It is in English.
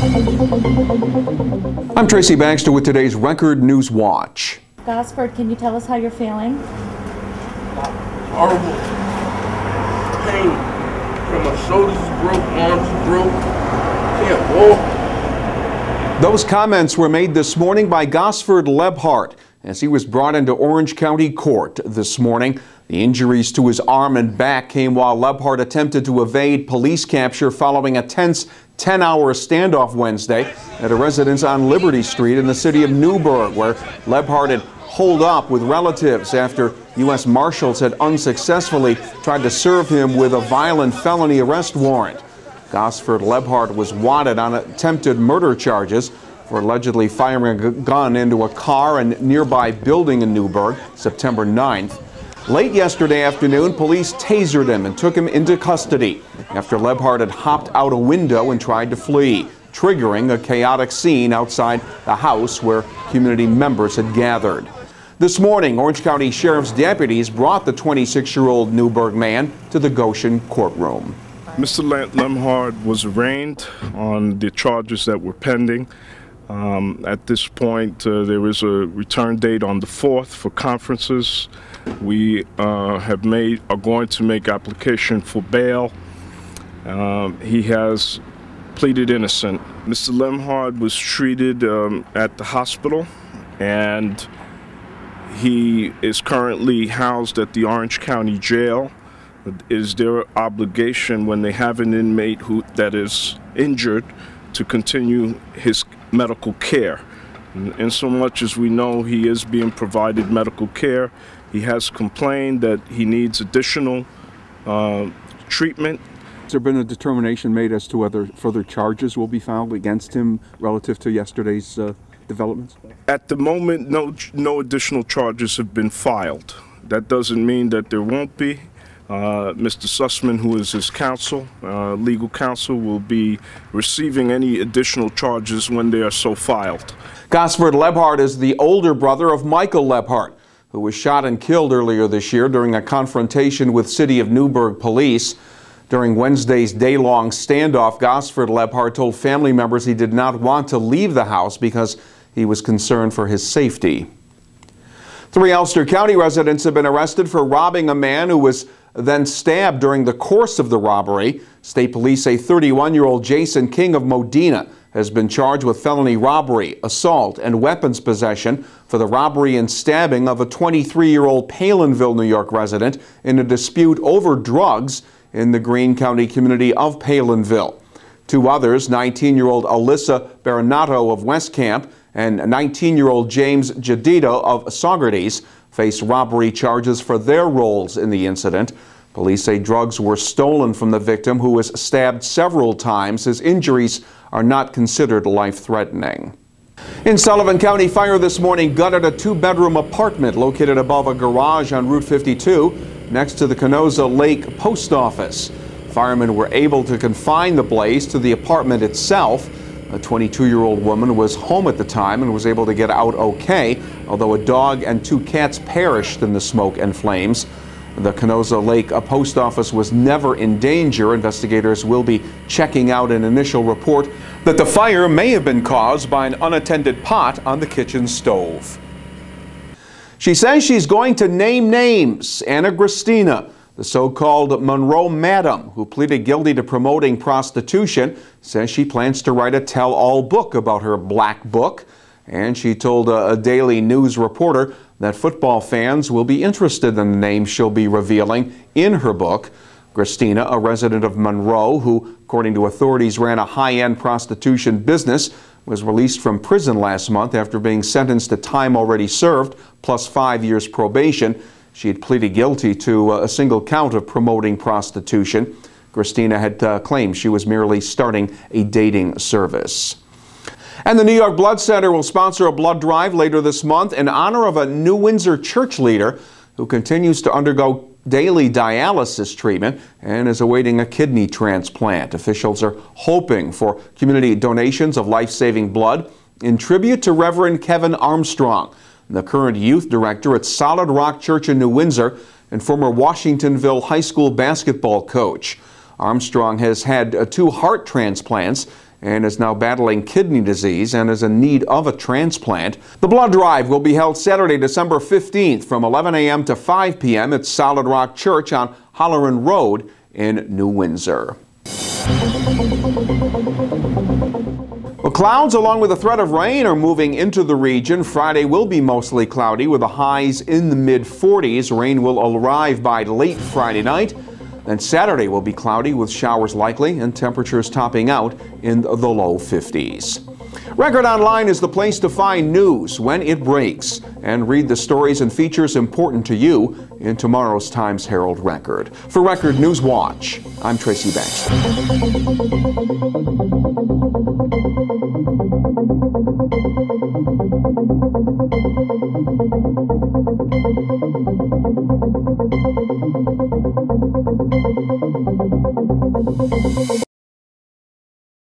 I'm Tracy Baxter with today's Record Newswatch. Gosford, can you tell us how you're feeling? Horrible pain from my shoulders broke, arms broke, can't walk. Those comments were made this morning by Gosford Lembhard as he was brought into Orange County Court this morning. The injuries to his arm and back came while Lembhard attempted to evade police capture following a tense 10-hour standoff Wednesday at a residence on Liberty Street in the city of Newburgh, where Lembhard had holed up with relatives after U.S. Marshals had unsuccessfully tried to serve him with a violent felony arrest warrant. Gosford Lembhard was wanted on attempted murder charges for allegedly firing a gun into a car and nearby building in Newburgh September 9th. Late yesterday afternoon, police tasered him and took him into custody after Lembhard had hopped out a window and tried to flee, triggering a chaotic scene outside the house where community members had gathered. This morning, Orange County Sheriff's deputies brought the 26-year-old Newburgh man to the Goshen courtroom. Mr. Lembhard was arraigned on the charges that were pending. At this point, there is a return date on the 4th for conferences. We are going to make application for bail. He has pleaded innocent. Mr. Lembhard was treated at the hospital, and he is currently housed at the Orange County Jail. It is their obligation when they have an inmate that is injured to continue his medical care. In so much as we know he is being provided medical care, he has complained that he needs additional treatment. Has there been a determination made as to whether further charges will be filed against him relative to yesterday's developments? At the moment, no additional charges have been filed. That doesn't mean that there won't be. Mr. Sussman, who is his counsel, legal counsel, will be receiving any additional charges when they are so filed. Gosford Lembhard is the older brother of Michael Lembhard, who was shot and killed earlier this year during a confrontation with City of Newburgh police. During Wednesday's day-long standoff, Gosford Lembhard told family members he did not want to leave the house because he was concerned for his safety. 3 Ulster County residents have been arrested for robbing a man who was then stabbed during the course of the robbery. State police say 31-year-old Jason King of Modena has been charged with felony robbery, assault, and weapons possession for the robbery and stabbing of a 23-year-old Palinville, New York resident in a dispute over drugs in the Greene County community of Palinville. 2 others, 19-year-old Alyssa Baranato of West Camp and 19-year-old James Jadito of Saugerties, face robbery charges for their roles in the incident. Police say drugs were stolen from the victim, who was stabbed several times. His injuries are not considered life-threatening. In Sullivan County, fire this morning gutted a 2-bedroom apartment located above a garage on Route 52 next to the Kenoza Lake Post Office. Firemen were able to confine the blaze to the apartment itself. A 22-year-old woman was home at the time and was able to get out okay, although a dog and 2 cats perished in the smoke and flames. The Kenoza Lake Post Office was never in danger. Investigators will be checking out an initial report that the fire may have been caused by an unattended pot on the kitchen stove. She says she's going to name names. Anna Gristina, the so-called Monroe Madam, who pleaded guilty to promoting prostitution, says she plans to write a tell-all book about her black book. And she told a Daily News reporter that football fans will be interested in the names she'll be revealing in her book. Gristina, a resident of Monroe, who, according to authorities, ran a high-end prostitution business, was released from prison last month after being sentenced to time already served, plus 5 years probation. She had pleaded guilty to a single count of promoting prostitution. Gristina had claimed she was merely starting a dating service. And the New York Blood Center will sponsor a blood drive later this month in honor of a New Windsor church leader who continues to undergo daily dialysis treatment and is awaiting a kidney transplant. Officials are hoping for community donations of life-saving blood in tribute to Reverend Kevin Armstrong, the current youth director at Solid Rock Church in New Windsor and former Washingtonville High School basketball coach. Armstrong has had 2 heart transplants and is now battling kidney disease and is in need of a transplant. The blood drive will be held Saturday, December 15th from 11 a.m. to 5 p.m. at Solid Rock Church on Holleran Road in New Windsor. Well, clouds along with a threat of rain are moving into the region. Friday will be mostly cloudy with the highs in the mid-40s. Rain will arrive by late Friday night. Then Saturday will be cloudy with showers likely and temperatures topping out in the low 50s. Record Online is the place to find news when it breaks and read the stories and features important to you in tomorrow's Times Herald Record. For Record Newswatch, I'm Tracy Baxter.